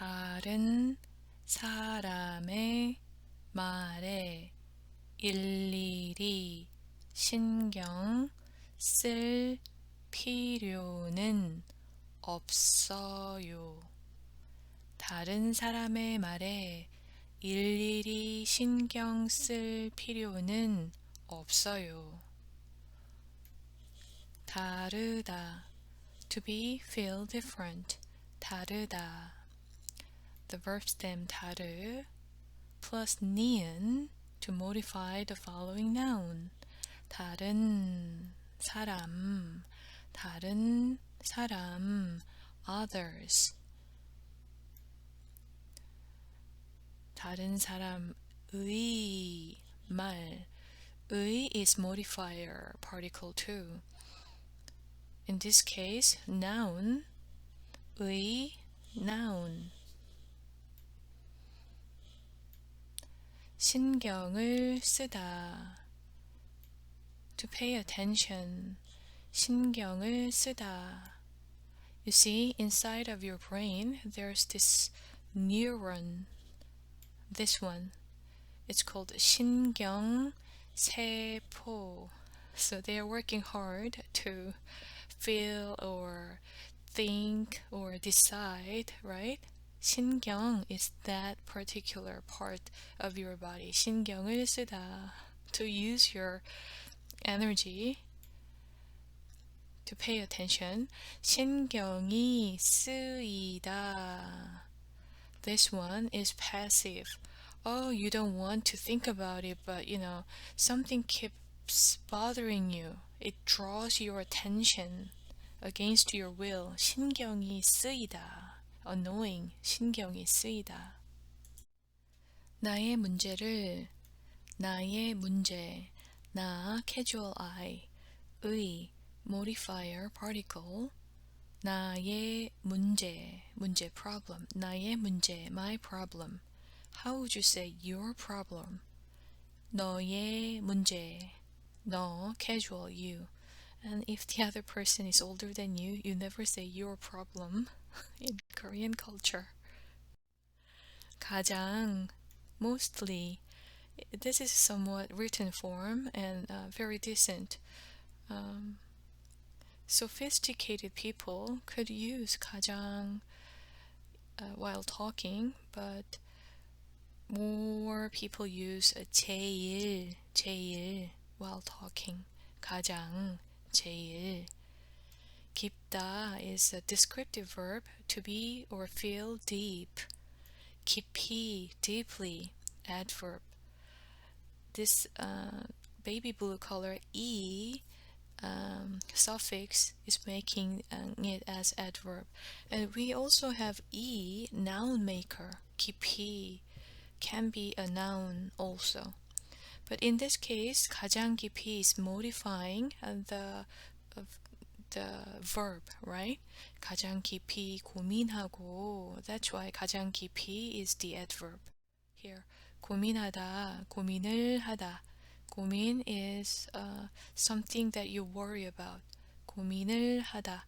다른 사람의 말에 일일이 신경 쓸 필요는 없어요. 다른 사람의 말에 일일이 신경 쓸 필요는 없어요. 다르다. To be, feel different. 다르다. The verb stem 다르 plus 니은 to modify the following noun. 다른 사람, 다른 사람, others. 다른 사람의 말. 의 is modifier particle too. In this case, noun, 의, noun. 신경을 쓰다. To pay attention. 신경을 쓰다. You see, inside of your brain, there's this neuron. This one. It's called 신경세포. So they are working hard to feel or think or decide, right? 신경 is that particular part of your body. 신경을 쓰다. To use your energy to pay attention. 신경이 쓰이다. This one is passive. Oh, you don't want to think about it, but something keeps bothering you. It draws your attention against your will. 신경이 쓰이다. Annoying. 신경이 쓰이다. 나의 문제를 나의 문제 나 casual I 의 modifier particle 나의 문제 problem 나의 문제 my problem. How would you say your problem? 너의 문제 너 casual you. And if the other person is older than you, you never say your problem in Korean culture. 가장 mostly. This is somewhat written form and very decent. Sophisticated people could use 가장 while talking, but more people use 제일 while talking. 가장, 제일. 깊다 is a descriptive verb to be or feel deep. 깊이, deeply, adverb. This baby blue color E suffix is making it as adverb. And we also have E, noun maker. 깊이 can be a noun also. But in this case, 가장 깊이 is modifying the verb, right? 가장 깊이 고민하고. That's why 가장 깊이 is the adverb here. 고민하다, 고민을 하다. 고민 is something that you worry about. 고민을 하다.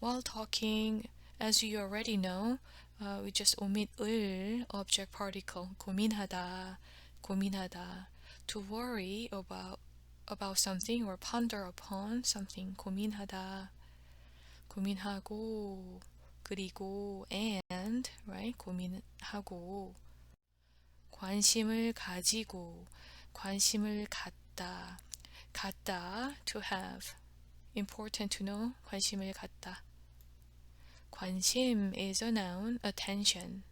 While talking, as you already know, we just omit 을, object particle. 고민하다, 고민하다. To worry about something or ponder upon something. 고민하다. 고민하고, 그리고, and, right? 고민하고. 관심을 가지고, 관심을 갖다. 갖다, to have. Important to know. 관심을 갖다. 관심 is a noun, attention.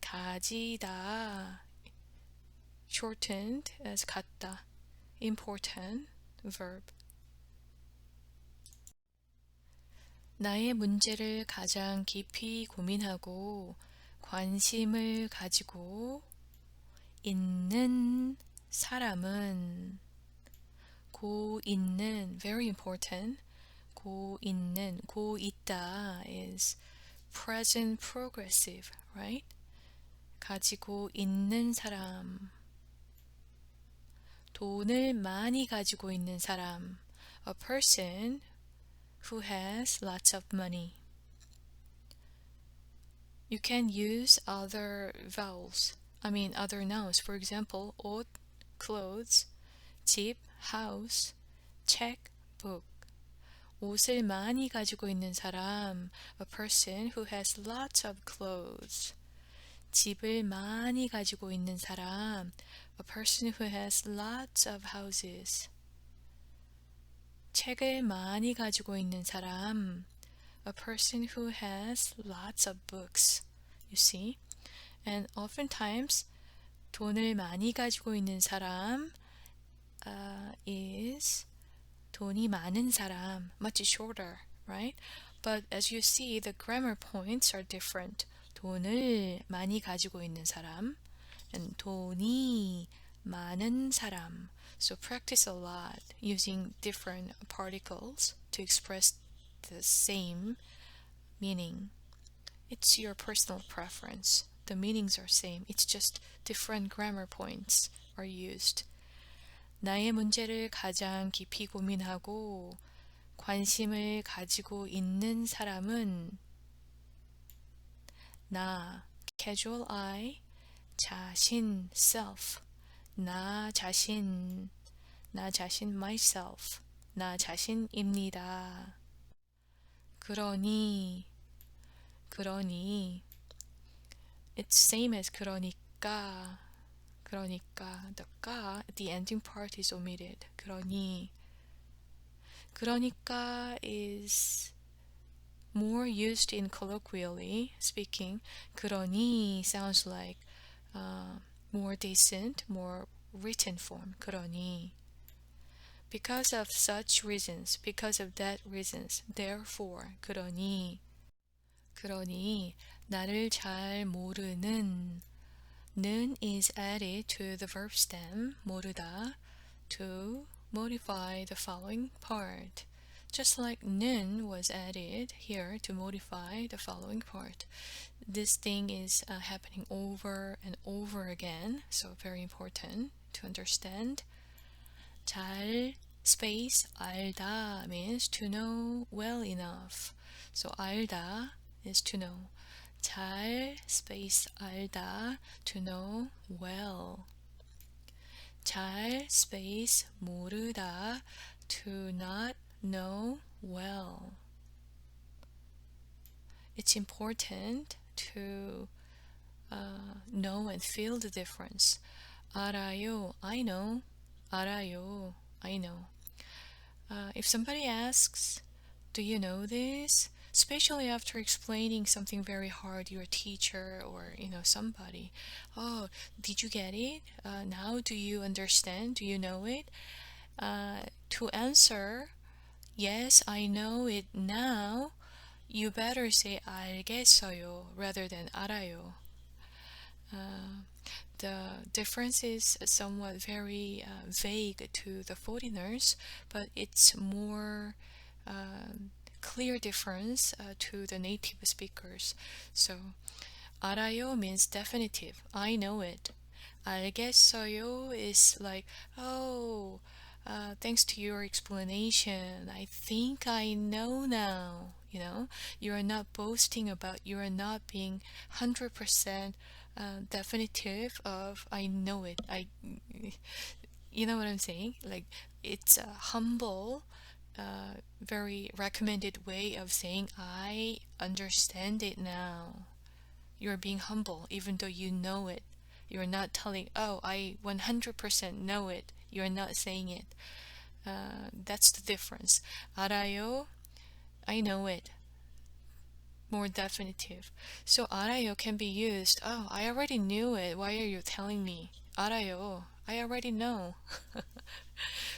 가지다, shortened as 갖다. Important verb. 나의 문제를 가장 깊이 고민하고 관심을 가지고 있는 사람은 고 있는, very important. 고 있는, 고 있다 is present progressive, right? 가지고 있는 사람. 돈을 많이 가지고 있는 사람. A person who has lots of money. You can use other vowels. I mean other nouns. For example, 옷, clothes, 집, house, 책, book. 옷을 많이 가지고 있는 사람, a person who has lots of clothes. 집을 많이 가지고 있는 사람, a person who has lots of houses. 책을 많이 가지고 있는 사람, a person who has lots of books. You see? And oftentimes, 돈을 많이 가지고 있는 사람 is 돈이 많은 사람, much shorter, right? But as you see, the grammar points are different. 돈을 많이 가지고 있는 사람 and 돈이 많은 사람. So practice a lot using different particles to express the same meaning. It's your personal preference. The meanings are same. It's just different grammar points are used. 나의 문제를 가장 깊이 고민하고 관심을 가지고 있는 사람은 나, casual I, 자신, self. 나 자신, myself. 나 자신입니다. 그러니, it's same as 그러니까. the 가, the ending part is omitted. 그러니까 is more used in colloquially speaking. 그러니 sounds like more decent, more written form. 그러니. Because of such reasons, because of that reasons, therefore, 그러니 나를 잘 모르는 는 is added to the verb stem 모르다 to modify the following part. Just like 는 was added here to modify the following part. This thing is happening over and over again, so very important to understand. 잘 space 알다 means to know well enough. So 알다 is to know. 잘 space 알다 to know well. 잘 space 모르다 to not know well. It's important to know and feel the difference. 알아요, I know. 알아요, I know. If somebody asks, do you know this? Especially after explaining something very hard, your teacher or somebody. Oh, did you get it? Now do you understand? Do you know it? To answer, yes, I know it now, you better say 알겠어요 rather than 알아요. The difference is somewhat very vague to the foreigners, but it's more clear difference to the native speakers. So 알아요 means definitive. I know it. 알겠어요 is like, oh, thanks to your explanation, I think I know now. You are not boasting about, you are not being 100% definitive of I know it. You know what I'm saying? Like, it's a humble, very recommended way of saying I understand it now. You're being humble even though you know it. You're not telling, oh, I 100% know it. You're not saying it. That's the difference. 알아요, I know it. More definitive. So 알아요 can be used. Oh, I already knew it. Why are you telling me? 알아요, I already know.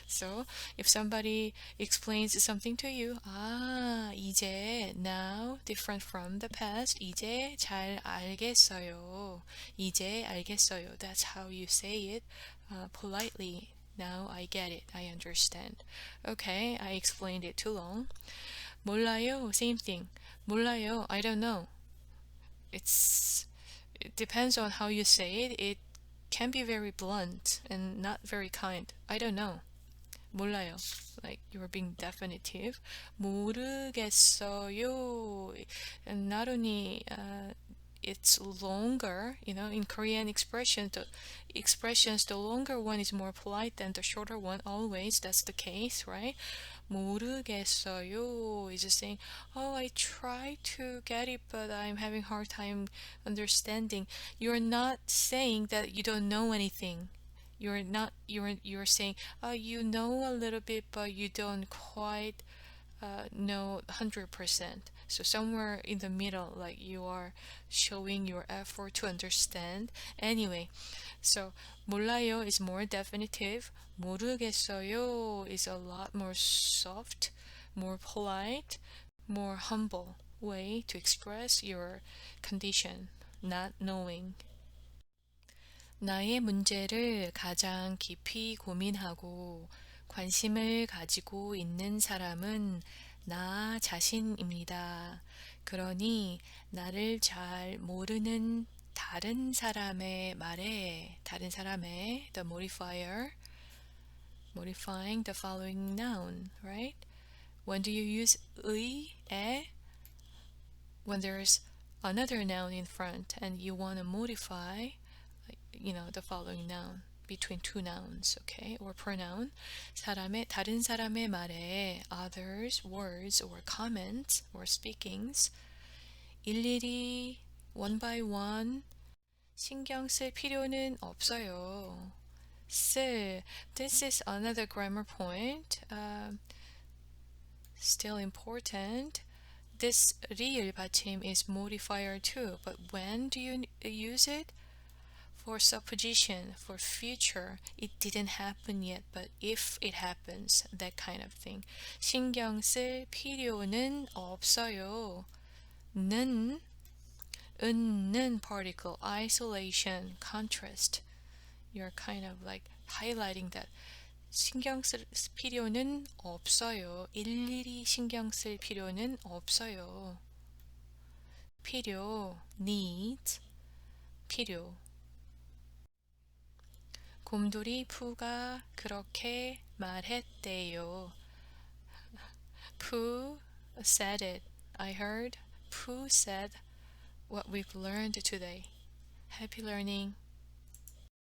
So if somebody explains something to you, 이제, now, different from the past. 이제 잘 알겠어요. 이제 알겠어요. That's how you say it politely. Now I get it. I understand. Okay, I explained it too long. 몰라요, same thing. 몰라요, I don't know. It depends on how you say it. It can be very blunt and not very kind. I don't know. 몰라요. Like you are being definitive. 모르겠어요. And not only it's longer, in Korean expressions, the longer one is more polite than the shorter one. Always, that's the case, right? 모르겠어요 is just saying, oh, I try to get it, but I'm having hard time understanding. You're not saying that you don't know anything. You're saying, oh, you know a little bit, but you don't quite know 100%. So somewhere in the middle, like you are showing your effort to understand. Anyway, so 몰라요 is more definitive. 모르겠어요 is a lot more soft, more polite, more humble way to express your condition, not knowing. 나의 문제를 가장 깊이 고민하고 관심을 가지고 있는 사람은 나 자신입니다. 그러니 나를 잘 모르는 다른 사람의 말에, 다른 사람의, the modifier, modifying the following noun, right? When do you use 의, 에? When there's another noun in front and you want to modify, the following noun between two nouns, okay, or pronoun. 다른 사람의 말에, others, words or comments or speakings. 일일이, one by one, 신경 쓸 필요는 없어요. this is another grammar point, still important. This 리을 받침 is modifier too, but when do you use it? For supposition, for future, it didn't happen yet, but if it happens, that kind of thing. 신경 쓸 필요는 없어요. 는, 은는 particle, isolation, contrast. You're kind of like highlighting that. 신경 쓸 필요는 없어요. 일일이 신경 쓸 필요는 없어요. 필요, need, 필요. 곰돌이 푸가 그렇게 말했대요. Pooh said it. I heard Pooh said what we've learned today. Happy learning.